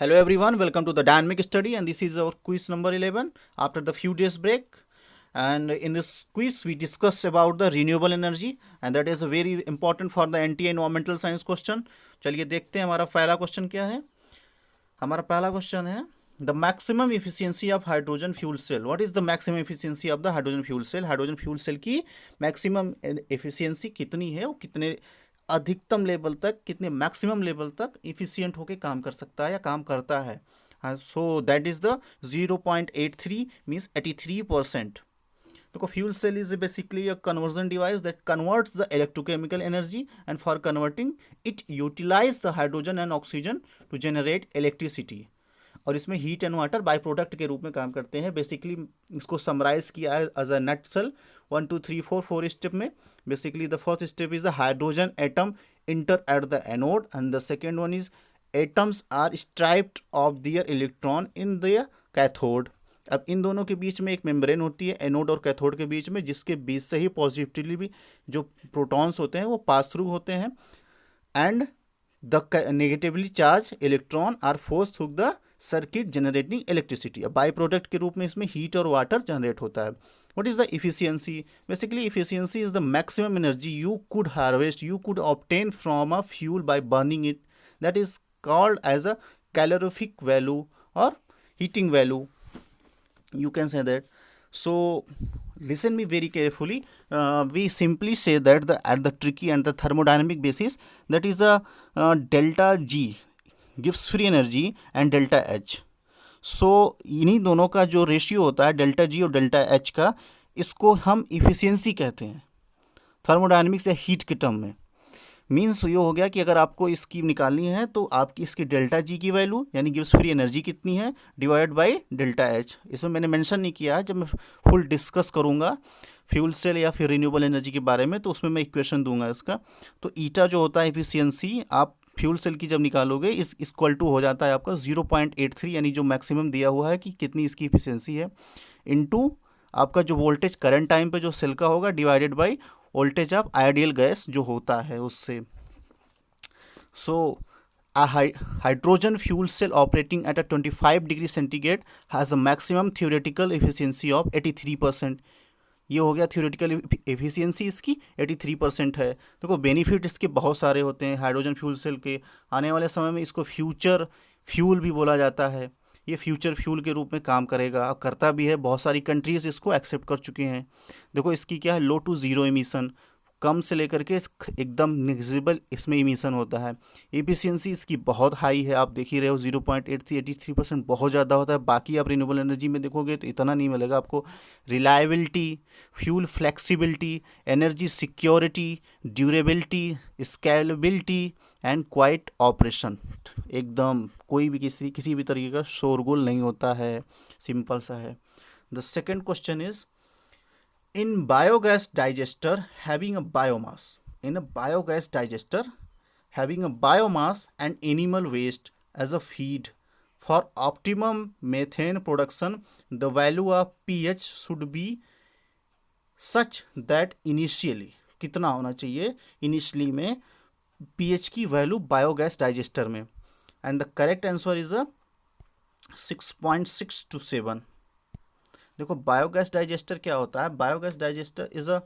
Hello everyone, welcome to the dynamic study, and this is our quiz number 11 after the few days break. And in this quiz we discuss about the renewable energy, and that is a very important for the NTA environmental science question. चलिए देखते हैं हमारा पहला question क्या है। हमारा पहला question है the maximum efficiency of hydrogen fuel cell. What is the maximum efficiency of the hydrogen fuel cell? Hydrogen fuel cell की मैक्सिमम एफिशिएंसी कितनी है और कितने अधिकतम लेवल तक, कितने मैक्सिमम लेवल तक इफिशियंट होकर काम कर सकता है या काम करता है। So that is the 0.83 means 83%। देखो, fuel cell is basically a conversion device that converts the electrochemical energy, and for converting it utilise the hydrogen and oxygen to generate electricity. और इसमें heat and water by product के रूप में काम करते हैं। Basically इसको समराइज किया है एज अ नटसेल 1 2 3 4 4 स्टेप में। Basically the first step is the hydrogen atom enter at the anode, and the second one is atoms are stripped of their electron in the cathode. अब इन दोनों के बीच में एक membrane होती है anode और कैथोड के बीच में, जिसके बीच से ही पॉजिटिवली भी जो प्रोटॉन्स होते हैं वो पास थ्रू होते हैं, and the negatively charge electron are force through the circuit generating electricity. अब बाई प्रोडक्ट के रूप में इसमें हीट और वाटर जनरेट होता है। What is the efficiency? Basically efficiency is the maximum energy you could harvest, you could obtain from a fuel by burning it, that is called as a calorific value और heating value, you can say that. So listen me very carefully. We simply say that at the tricky and the thermodynamic basis, that is the delta G gives free energy and delta H. So इन्हीं दोनों का जो ratio होता है delta G और delta H का, इसको हम इफिशियंसी कहते हैं थर्मोडायनेमिक्स या हीट के टर्म में। मीन्स ये हो गया कि अगर आपको इसकी निकालनी है तो आपकी इसकी डेल्टा जी की वैल्यू यानी गिव्स फ्री एनर्जी कितनी है डिवाइड बाय डेल्टा एच। इसमें मैंने मेंशन नहीं किया है, जब मैं फुल डिस्कस करूँगा फ्यूल सेल या फिर रिन्यूएबल एनर्जी के बारे में तो उसमें मैं इक्वेशन दूंगा इसका। तो ईटा जो होता है एफिशिएंसी, आप फ्यूल सेल की जब निकालोगे इस इक्वल टू हो जाता है आपका 0.83, यानी जो मैक्सिमम दिया हुआ है कि कितनी इसकी इफिशियंसी है, इनटू आपका जो वोल्टेज करंट टाइम पे जो सेल का होगा divided by voltage of ideal gas जो होता है उससे। सो a hydrogen fuel cell operating at a 25 degree centigrade has a maximum theoretical efficiency of 83%। ये हो गया थियोरेटिकल एफिशिएंसी इसकी 83% है। देखो बेनिफिट इसके बहुत सारे होते हैं हाइड्रोजन फ्यूल सेल के। आने वाले समय में इसको फ्यूचर फ्यूल भी बोला जाता है। ये फ्यूचर फ्यूल के रूप में काम करेगा और करता भी है, बहुत सारी कंट्रीज़ इसको एक्सेप्ट कर चुके हैं। देखो इसकी क्या है, लो टू ज़ीरो इमिशन, कम से लेकर के एकदम निग्जिबल इसमें इमिशन होता है। एफिशिएंसी इसकी बहुत हाई है, आप देख ही रहे हो 0.83 83% बहुत ज़्यादा होता है। बाकी आप रिन्यूएबल एनर्जी में देखोगे तो इतना नहीं मिलेगा आपको। Reliability, fuel flexibility, energy security, durability, scalability and quite operation, एकदम कोई भी किसी भी तरीके का शोरगुल नहीं होता है, सिंपल सा है। The second question is in biogas digester having a biomass, in a biogas digester having a biomass and animal waste as a feed for optimum methane production, the value of pH should be such that initially कितना होना चाहिए initially में pH की value biogas digester में, and the correct answer is a 6.6 to 7। देखो biogas digester क्या होता है, बायोगैस डाइजेस्टर इज़ अ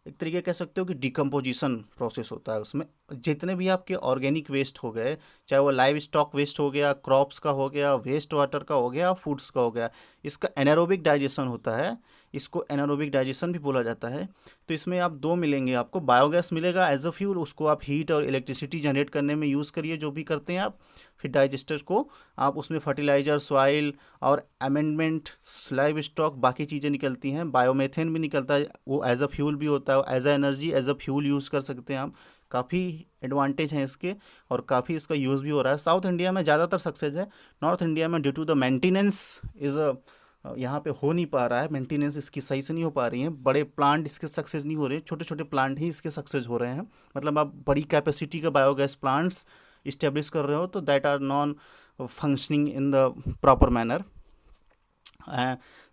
एक तरीके कह सकते हो कि डिकम्पोजिशन प्रोसेस होता है। उसमें जितने भी आपके ऑर्गेनिक वेस्ट हो गए, चाहे वो लाइव स्टॉक वेस्ट हो गया, क्रॉप्स का हो गया, वेस्ट वाटर का हो गया, फूड्स का हो गया, इसका एनारोबिक डाइजेशन होता है। इसको एनारोबिक डाइजेशन भी बोला जाता है। तो इसमें आप दो मिलेंगे, आपको बायोगैस मिलेगा एज अ फ्यूल, उसको आप हीट और इलेक्ट्रिसिटी जनरेट करने में यूज़ करिए जो भी करते हैं आप। फिर डाइजेस्टर को आप उसमें फर्टिलाइज़र, सॉइल और अमेंडमेंट, लाइव स्टॉक, बाकी चीज़ें निकलती हैं। बायोमेथेन भी निकलता है, वो एज अ फ्यूल भी होता है, as a energy as a fuel use कर सकते हैं आप। काफ़ी एडवांटेज हैं इसके और काफ़ी इसका यूज़ भी हो रहा है। साउथ इंडिया में ज़्यादातर सक्सेस है, नॉर्थ इंडिया में due to the maintenance is यहाँ पे हो नहीं पा रहा है, मेंटेनेंस इसकी सही से नहीं हो पा रही है। बड़े प्लांट इसके सक्सेस नहीं हो रहे, छोटे छोटे प्लांट ही इसके सक्सेस हो रहे हैं। मतलब आप बड़ी कैपेसिटी का बायोगैस प्लांट्स इस्टेब्लिश कर रहे हो तो that are non functioning in the proper manner.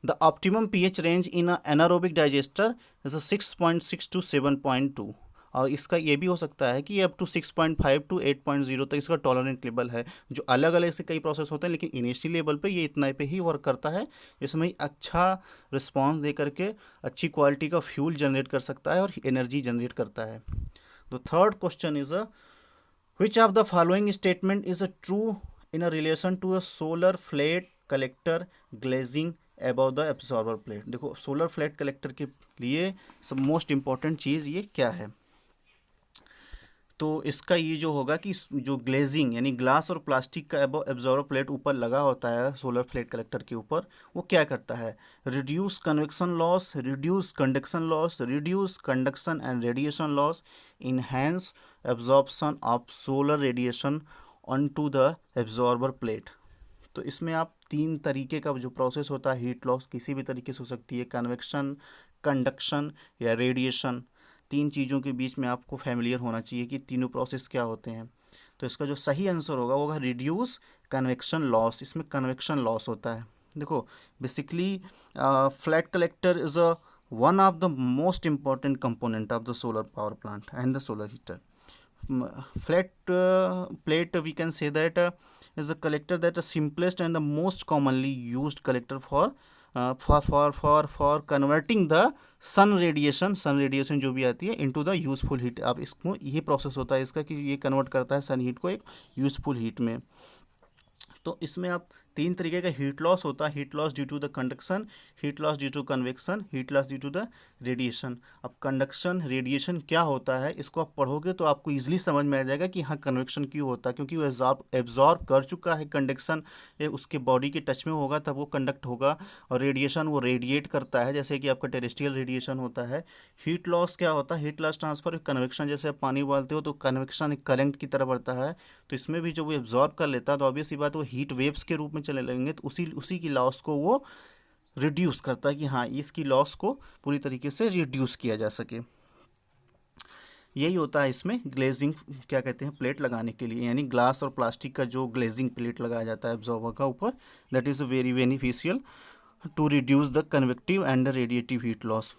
The optimum pH range in a anaerobic digester is 6.6 to 7.2, और इसका ये भी हो सकता है कि ये अप टू 6.5 to 8.0 तक इसका टॉलरेंट लेवल है। जो अलग अलग से कई प्रोसेस होते हैं, लेकिन इनिशियल लेवल पे ये इतना पे ही वर्क करता है, इसमें अच्छा रिस्पॉन्स दे करके अच्छी क्वालिटी का फ्यूल जनरेट कर सकता है और एनर्जी जनरेट करता है। The third question is which of the following statement is a true in a relation to a solar plate collector glazing above the absorber plate। देखो सोलर फ्लैट कलेक्टर के लिए सब मोस्ट इम्पॉर्टेंट चीज़ ये क्या है, तो इसका ये जो होगा कि जो ग्लेजिंग यानी ग्लास और प्लास्टिक का एब्जॉर्बर प्लेट ऊपर लगा होता है सोलर फ्लैट कलेक्टर के ऊपर, वो क्या करता है, reduce convection loss, reduce conduction loss, reduce conduction and radiation loss, enhance absorption of solar radiation on to the absorber plate. तो इसमें आप तीन तरीके का जो प्रोसेस होता है, हीट लॉस किसी भी तरीके से हो सकती है, कन्वेक्शन, कंडक्शन या रेडिएशन, तीन चीज़ों के बीच में आपको फैमिलियर होना चाहिए कि तीनों प्रोसेस क्या होते हैं। तो इसका जो सही आंसर होगा वो होगा रिड्यूस कन्वेक्शन लॉस। इसमें कन्वेक्शन लॉस होता है। देखो basically flat collector is a one of the most important component of the solar power plant and the solar heater. Flat plate we can say that is a collector that is simplest and the most commonly used collector for converting the sun radiation जो भी आती है into the useful heat। अब इसको ये process होता है इसका कि ये कन्वर्ट करता है सन हीट को एक यूजफुल हीट में। तो इसमें आप तीन तरीके का हीट लॉस होता है, heat loss due to the conduction, heat loss due to convection, heat loss due to the radiation. अब कंडक्शन रेडिएशन क्या होता है इसको आप पढ़ोगे तो आपको इजीली समझ में आ जाएगा कि हाँ कन्वेक्शन क्यों होता है, क्योंकि वो एब्जॉर्ब कर चुका है कंडक्शन, ये उसके बॉडी के टच में होगा तब वो कंडक्ट होगा, और रेडिएशन वो रेडिएट करता है जैसे कि आपका टेरेस्ट्रियल रेडिएशन होता है। हीट लॉस क्या होता है, हीट लॉस ट्रांसफर कन्वेक्शन, जैसे आप पानी उबालते हो तो कन्वेक्शन एक करंट की तरह बढ़ता है, तो इसमें भी जो वो एब्जॉर्ब कर लेता है तो ऑब्वियस ही बात वो हीट वेव्स के रूप में चले लगेंगे, तो उसी की लॉस को वो रिड्यूस करता है कि हाँ इसकी लॉस को पूरी तरीके से रिड्यूस किया जा सके। यही होता है इसमें ग्लेजिंग क्या कहते हैं प्लेट लगाने के लिए, यानी ग्लास और प्लास्टिक का जो ग्लेजिंग प्लेट लगाया जाता है एब्जॉर्बर का ऊपर, that is very beneficial to reduce the convective and the radiative heat loss.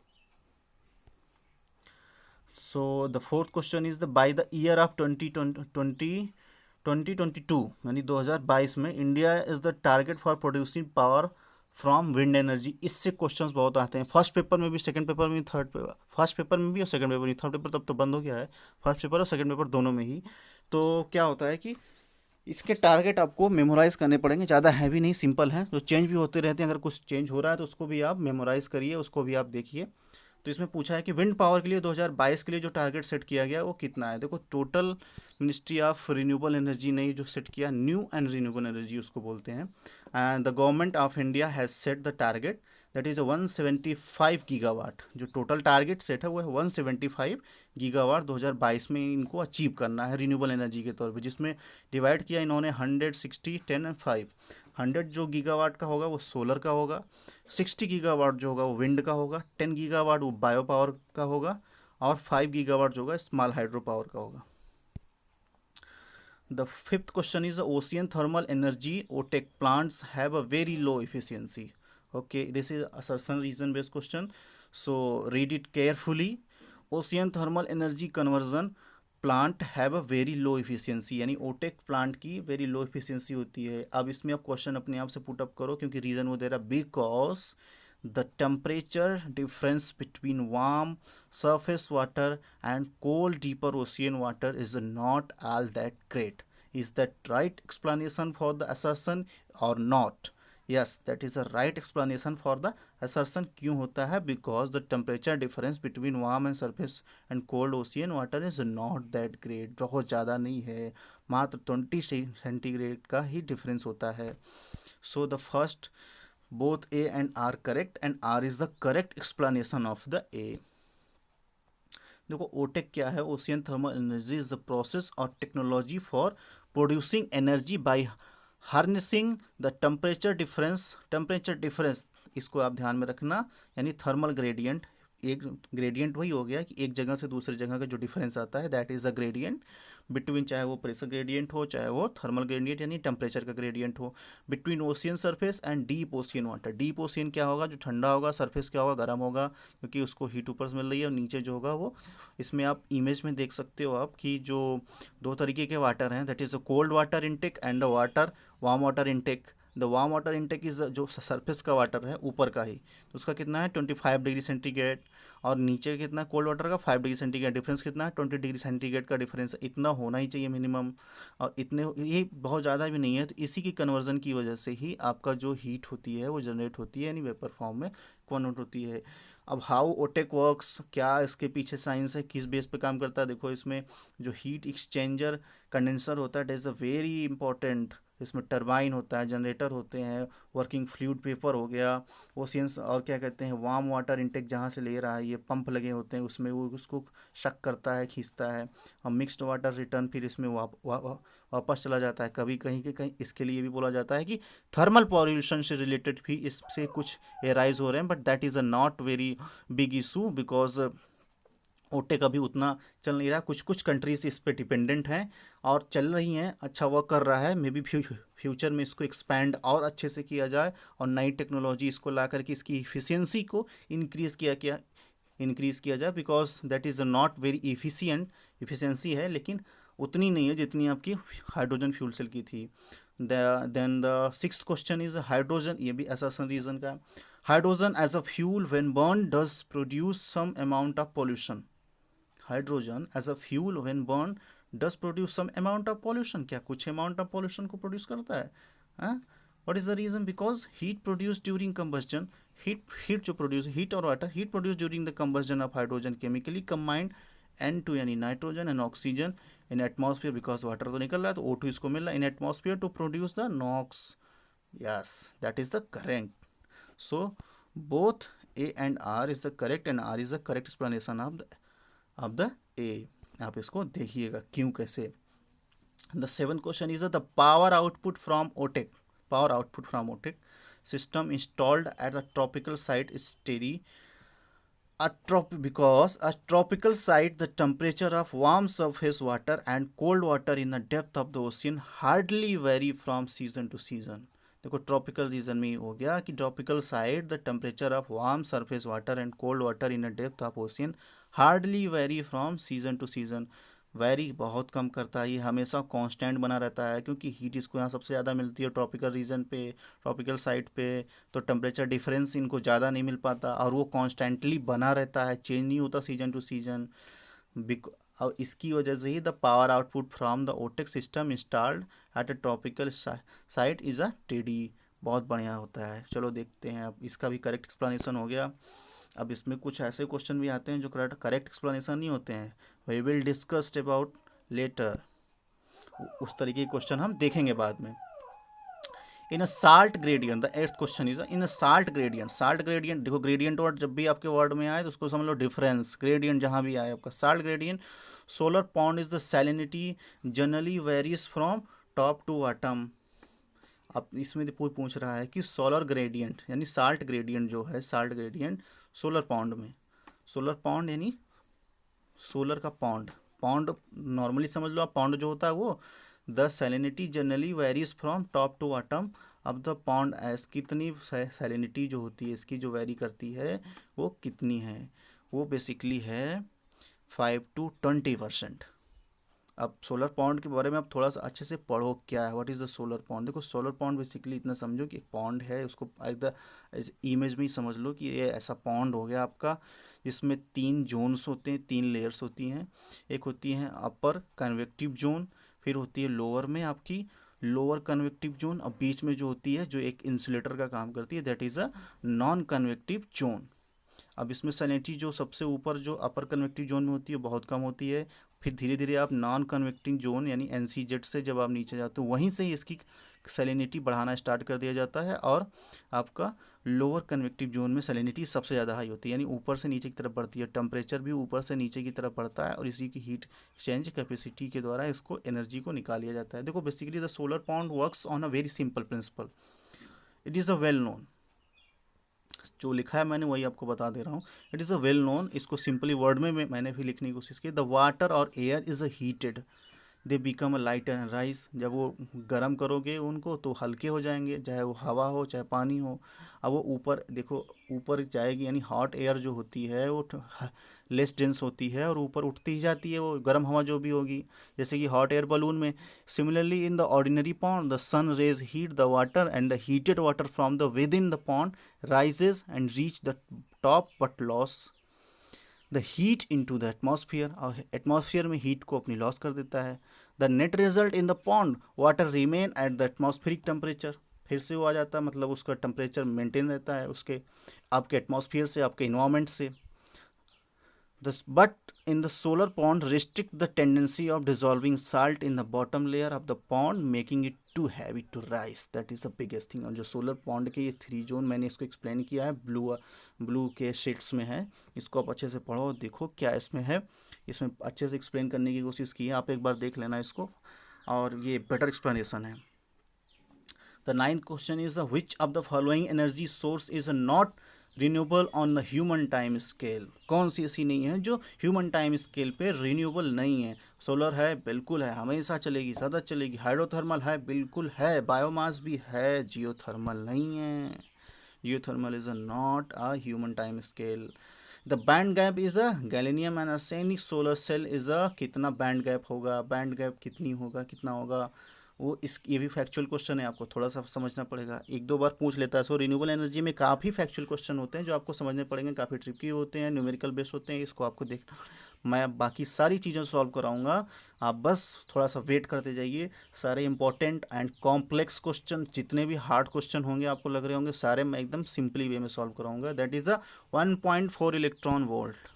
So the fourth question is by the year of 2022 यानी 2022 में India is the target for producing power from wind energy. इससे questions बहुत आते हैं, first paper में भी, second paper में भी, फर्स्ट पेपर में भी और सेकंड पेपर में, थर्ड पेपर तब तो बंद हो गया है, फर्स्ट पेपर और सेकंड पेपर दोनों में ही। तो क्या होता है कि इसके टारगेट आपको मेमोराइज करने पड़ेंगे, ज़्यादा हैवी नहीं, सिंपल है, जो चेंज भी होते रहते हैं, अगर कुछ चेंज हो रहा है तो उसको भी आप मेमोराइज करिए, उसको भी आप देखिए। तो इसमें पूछा है कि विंड पावर के लिए 2022 के लिए जो टारगेट सेट किया गया वो कितना है। देखो total ministry of renewable energy ने जो सेट किया, न्यू एंड रिन्यूएबल एनर्जी उसको बोलते हैं, and the government of India has set the target that is 175 gigawatt. जो टोटल टारगेट सेट है वो है 175 गीगावाट 2022 में इनको अचीव करना है रिन्यूएबल एनर्जी के तौर पे, जिसमें डिवाइड किया इन्होंने 100, 60, 10 एंड 5। 100 जो गीगावाट का होगा वो सोलर का होगा, 60 गीगावाट जो होगा वो विंड का होगा, 10 गीगावाट वो बायो पावर का होगा, और 5 गीगावाट जो होगा स्मॉल हाइड्रो पावर का होगा। The fifth question is ocean thermal energy OTEC plants have a very low efficiency. Okay, this is assertion reason based question, so read it carefully। Ocean thermal energy conversion plant have a very low efficiency, यानी OTEC plant की very low efficiency होती है। अब इसमें आप question अपने आप से पुट अप करो, क्योंकि रीज़न वो दे रहा because the temperature difference between warm surface water and cold deeper ocean water is not all that great. Is that right explanation for the assertion और not? Yes, that is a right explanation for the assertion। क्यों होता है? Because the temperature difference between warm and surface and cold ocean water is not that great। बहुत ज़्यादा नहीं है, मात्र 20 centigrade का ही डिफरेंस होता है। So the first both A and R correct, and R is the correct explanation of the A। देखो OTEC क्या है? Ocean thermal energy is the process और technology for producing energy by harnessing the temperature difference. इसको आप ध्यान में रखना, यानी थर्मल ग्रेडियंट, एक ग्रेडियंट वही हो गया कि एक जगह से दूसरी जगह का जो डिफरेंस आता है that is a gradient between, चाहे वो प्रेशर ग्रेडियंट हो चाहे वो थर्मल ग्रेडियंट यानी टेम्परेचर का ग्रेडियंट हो, between ocean surface and deep ocean water. Deep ocean क्या होगा, जो ठंडा होगा, सरफेस क्या होगा, गर्म होगा, क्योंकि उसको हीट ऊपर से मिल रही है, और नीचे जो होगा वो, इसमें आप इमेज में देख सकते हो आप कि जो दो तरीके के वाटर हैं, that is the cold water intake and the water warm water intake. The warm water intake is जो सरफेस का वाटर है ऊपर का ही, तो उसका कितना है 25 डिग्री सेंटीग्रेड, और नीचे कितना कोल्ड वाटर का 5 डिग्री सेंटीग्रेड। डिफरेंस कितना है 20 डिग्री सेंटीग्रेड का डिफरेंस, इतना होना ही चाहिए मिनिमम, और इतने ये बहुत ज़्यादा भी नहीं है। तो इसी की कन्वर्जन की वजह से ही आपका जो हीट होती है वो जनरेट होती है, यानी वेपर फॉर्म में कन्वर्ट होती है। अब हाउ ओटेक वर्क्स, क्या इसके पीछे साइंस है, किस बेस पे काम करता है, देखो इसमें जो हीट एक्सचेंजर कंडेंसर होता है, it is a very important. इसमें टरबाइन होता है, जनरेटर होते हैं, वर्किंग फ्लूइड पेपर हो गया, ओशियंस, और क्या कहते हैं वार्म वाटर इनटेक जहाँ से ले रहा है, ये पंप लगे होते हैं उसमें, वो उसको शक करता है, खींचता है, और मिक्स्ड वाटर रिटर्न फिर इसमें वापस चला जाता है। कभी कहीं के कहीं इसके लिए भी बोला जाता है कि थर्मल पॉल्यूशन से रिलेटेड भी इससे कुछ एराइज हो रहे हैं, but that is a not very big issue, because OTEC अभी उतना चल नहीं रहा। कुछ कुछ कंट्रीज इस पे डिपेंडेंट हैं और चल रही हैं, अच्छा वर्क कर रहा है। मे बी फ्यूचर में इसको एक्सपैंड और अच्छे से किया जाए, और नई टेक्नोलॉजी इसको ला करके इसकी इफ़िशियंसी को इंक्रीज़ किया जाए, because that is not very efficiency है, लेकिन उतनी नहीं है जितनी आपकी हाइड्रोजन फ्यूल सेल की थी। Then the sixth question is hydrogen, ये भी एसर्शन रीजन का। Hydrogen as a fuel when burn does produce some amount of pollution. Hydrogen as a fuel when burn does produce some amount of pollution, क्या कुछ amount of pollution को produce करता है? What is the reason? Because heat produce during combustion, heat जो produce, heat और water, heat produce during the combustion of hydrogen chemically combined N2 यानी nitrogen and oxygen in atmosphere, because water तो निकल रहा है तो O2 इसको मिल रहा है in atmosphere to produce the NOx. Yes, that is the correct. So both A and R is the correct, and R is the correct explanation of the A। आप इसको देखिएगा क्यों कैसे। The seven question is the power output from OTEC. Power output from OTEC system installed at a tropical site is steady. Because a tropical site, the temperature of warm surface water and cold water in the depth of the ocean hardly vary from season to season। देखो tropical region में हो गया कि tropical side the temperature of warm surface water and cold water in the depth of ocean hardly very from season two season. Very बहुत कम करता है, ये हमेशा कांस्टेंट बना रहता है, क्योंकि हीट इसको यहाँ सबसे ज़्यादा मिलती है ट्रॉपिकल रीजन पे, ट्रॉपिकल साइड पे, तो टेम्परेचर डिफरेंस इनको ज़्यादा नहीं मिल पाता, और वो कॉन्स्टेंटली बना रहता है, चेंज नहीं होता सीजन टू सीजन। और इसकी वजह से ही the power output from the OTEC system installed at a tropical site is a steady. बहुत बढ़िया होता है। चलो देखते हैं, अब इसका भी करेक्ट एक्सप्लेनेशन हो गया। अब इसमें कुछ ऐसे क्वेश्चन भी आते हैं जो करेक्ट एक्सप्लेनेशन नहीं होते हैं, we will discussed about later. उस तरीके के क्वेश्चन हम देखेंगे बाद में। In a salt gradient, the eighth question is in a salt gradient. Salt gradient, देखो ग्रेडियंट वर्ड जब भी आपके वर्ड में आए तो उसको समझ लो डिफरेंस। ग्रेडियंट जहाँ भी आए आपका salt gradient, solar pond is the salinity generally varies from top to bottom. अब इसमें पूछ रहा है कि सोलर ग्रेडियंट यानी साल्ट ग्रेडियंट जो है, साल्ट ग्रेडियंट सोलर पॉन्ड में, सोलर पॉन्ड यानी सोलर का पॉन्ड, पॉन्ड नॉर्मली समझ लो आप, पॉन्ड जो होता है वो the salinity generally varies from top to bottom. अब द पॉन्ड एस, कितनी सैलिनिटी जो होती है इसकी जो वेरी करती है वो कितनी है, वो बेसिकली है 5 to 20%। अब सोलर पॉन्ड के बारे में आप थोड़ा सा अच्छे से पढ़ो, क्या है what is the solar pond. देखो सोलर पॉन्ड बेसिकली इतना समझो कि एक पॉन्ड है, उसको इमेज में ही समझ लो कि ये ऐसा पॉन्ड हो गया आपका, जिसमें 3 जोन्स होते हैं, 3 लेयर्स होती हैं। एक होती है अपर कन्वेक्टिव जोन, फिर होती है लोअर में आपकी लोअर कन्वेक्टिव जोन, और बीच में जो होती है जो एक इंसुलेटर का काम करती है, that is a non convective zone. अब इसमें सैलिनिटी जो सबसे ऊपर जो अपर कन्वेक्टिव जोन में होती है बहुत कम होती है, फिर धीरे धीरे आप नॉन कन्वेक्टिंग जोन यानी NCZ से जब आप नीचे जाते हो वहीं से ही इसकी सैलिनिटी बढ़ाना स्टार्ट कर दिया जाता है, और आपका लोअर कन्वेक्टिव जोन में सैलिनिटी सबसे ज़्यादा हाई होती है, यानी ऊपर से नीचे की तरफ बढ़ती है, टेम्परेचर भी ऊपर से नीचे की तरफ बढ़ता है, और इसी की हीट एक्सचेंज कैपेसिटी के द्वारा इसको एनर्जी को निकाल लिया जाता है। देखो basically the solar pond works on a very simple principal, it is a well known, जो लिखा है मैंने वही आपको बता दे रहा हूँ। It is a well known, इसको सिंपली वर्ड में मैंने भी लिखने की कोशिश की। द वाटर और air is a heated, they become a light and rice, जब वो गर्म करोगे उनको तो हल्के हो जाएंगे, चाहे वो हवा हो चाहे पानी हो। अब वो ऊपर देखो, ऊपर जाएगी, यानी हॉट एयर जो होती है वो लेस डेंस होती है और ऊपर उठती ही जाती है, वो गर्म हवा जो भी होगी, जैसे कि हॉट एयर बलून में। Similarly in the ordinary pond the sun rays heat the water and the heated water from the within the pond rises and reach the top but loss the heat into the atmosphere, और atmosphere में heat को अपनी loss कर देता है। The net result in the pond water remain at the atmospheric temperature, फिर से वो आ जाता है, मतलब उसका टेम्परेचर मेंटेन रहता है उसके आपके एटमॉस्फेयर से, आपके इन्वायरमेंट से। But in the solar pond restrict the tendency of dissolving salt in the bottom layer of the pond making it too heavy to rise, that is the biggest thing। और जो solar pond के ये 3 zone मैंने इसको explain किया है, blue के shades में है, इसको आप अच्छे से पढ़ो और देखो क्या इसमें है, इसमें अच्छे से एक्सप्लेन करने की कोशिश की है, आप एक बार देख लेना इसको, और ये बेटर एक्सप्लेनेशन है। The ninth question is which of the following energy source is not renewable on the human time scale, कौन सी ऐसी नहीं है जो ह्यूमन टाइम स्केल पे रिन्यूएबल नहीं है। सोलर है, बिल्कुल है, हमेशा चलेगी, सदा चलेगी। हाइड्रोथर्मल है, बिल्कुल है। बायोमास भी है। जियोथर्मल नहीं है, geothermal is not a human time scale. The band gap is a gallium and arsenic solar cell is a, कितना बैंड गैप होगा, बैंड गैप कितनी होगा, कितना होगा वो, इस ये भी फैक्चुअल क्वेश्चन है, आपको थोड़ा सा समझना पड़ेगा, 1-2 बार पूछ लेता है। सो रिन्यूएबल एनर्जी में काफ़ी फैक्चुअल क्वेश्चन होते हैं जो आपको समझने पड़ेंगे, काफ़ी ट्रिकी होते हैं, न्यूमेरिकल बेस्ड होते हैं, इसको आपको देखना। मैं बाकी सारी चीज़ें सॉल्व कराऊंगा, आप बस थोड़ा सा वेट करते जाइए। सारे इंपॉर्टेंट एंड कॉम्प्लेक्स क्वेश्चन, जितने भी हार्ड क्वेश्चन होंगे आपको लग रहे होंगे, सारे मैं एकदम सिंपली वे में सॉल्व कराऊंगा। That is a 1.4 electron volt.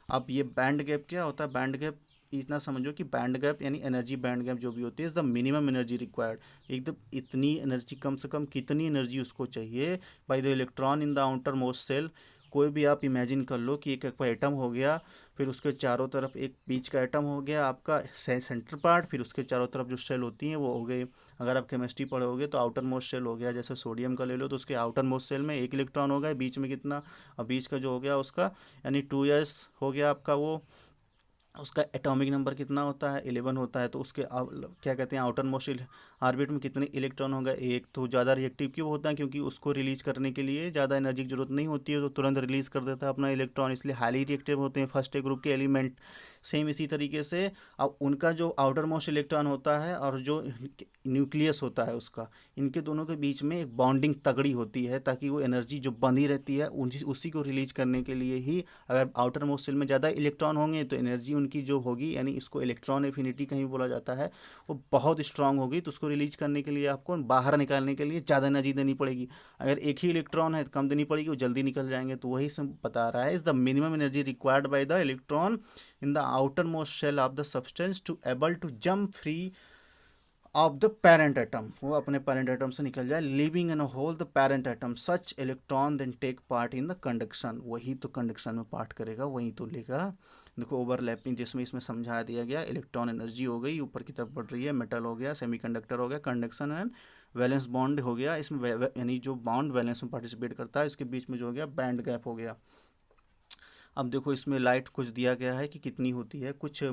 अब ये बैंड गैप क्या होता है, बैंड गैप इतना समझो कि बैंड गैप यानी एनर्जी बैंड गैप जो भी होती है is the minimum energy required, एकदम इतनी एनर्जी, कम से कम कितनी एनर्जी उसको चाहिए by the electron in the outermost shell. कोई भी आप इमेजिन कर लो कि एक एटम हो गया, फिर उसके चारों तरफ एक बीच का एटम हो गया आपका सेंटर पार्ट, फिर उसके चारों तरफ जो सेल होती हैं वो हो गई। अगर आप केमिस्ट्री पढ़ोगे तो आउटर मोस्ट सेल हो गया, जैसे सोडियम का ले लो तो उसके आउटर मोस्ट सेल में 1 इलेक्ट्रॉन हो गया, बीच में कितना, और बीच का जो हो गया उसका यानी 2s हो गया आपका, वो उसका एटॉमिक नंबर कितना होता है, 11 होता है। तो उसके क्या कहते हैं, आउटर मोस्ट ऑर्बिट में कितने इलेक्ट्रॉन होगा, एक। तो ज़्यादा रिएक्टिव क्यों होता है, क्योंकि उसको रिलीज करने के लिए ज़्यादा एनर्जी की जरूरत नहीं होती है, तो तुरंत रिलीज कर देता है अपना इलेक्ट्रॉन, इसलिए हाईली रिएक्टिव होते हैं फर्स्ट ए ग्रुप के एलिमेंट। सेम इसी तरीके से अब उनका जो आउटर मोस्ट इलेक्ट्रॉन होता है और जो न्यूक्लियस होता है उसका, इनके दोनों के बीच में एक बॉन्डिंग तगड़ी होती है, ताकि वो एनर्जी जो बंधी रहती है उसी को रिलीज करने के लिए ही। अगर आउटर मोस्ट सेल में ज़्यादा इलेक्ट्रॉन होंगे तो एनर्जी उनकी जो होगी, यानी इसको इलेक्ट्रॉन एफिनिटी कहीं बोला जाता है, वो बहुत स्ट्रांग होगी, तो उसको रिलीज करने के लिए आपको बाहर निकालने के लिए ज़्यादा एनर्जी देनी पड़ेगी। अगर एक ही इलेक्ट्रॉन है तो कम देनी पड़ेगी, वो जल्दी निकल जाएंगे। तो वही सब बता रहा है, is the minimum energy required by the electron in the outermost shell of the substance to able to jump free of the parent atom, वो अपने पेरेंट एटम से निकल जाए, leaving in a hole the parent atom, such electron then take part in the conduction, वही तो conduction में part करेगा, वही तो लेगा। देखो ओवरलैपिंग जिसमें इसमें समझा दिया गया, इलेक्ट्रॉन एनर्जी हो गई ऊपर की तरफ बढ़ रही है, मेटल हो गया, सेमीकंडक्टर हो गया, कंडक्शन एंड वैलेंस बॉन्ड हो गया, इसमें यानी जो बॉन्ड वैलेंस में पार्टिसिपेट करता है, इसके बीच में जो हो गया बैंड गैप हो गया। अब देखो इसमें लाइट कुछ दिया गया है कि कितनी होती है, कुछ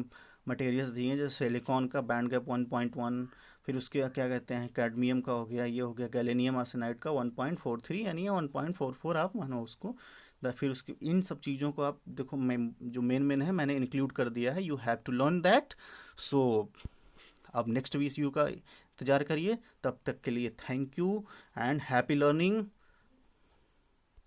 मटेरियल्स दिए हैं, जैसे सिलिकॉन का बैंड गैप 1.1, फिर उसके क्या कहते हैं कैडमियम का हो गया, ये हो गया गैलेनियम आर्सेनाइड का 1.43, यानी ये 1.44 आप मानो उसको। फिर उसकी इन सब चीज़ों को आप देखो, मैं जो मेन है मैंने इंक्लूड कर दिया है, you have to learn that. So अब नेक्स्ट वीडियो का इंतजार करिए, तब तक के लिए thank you and happy learning.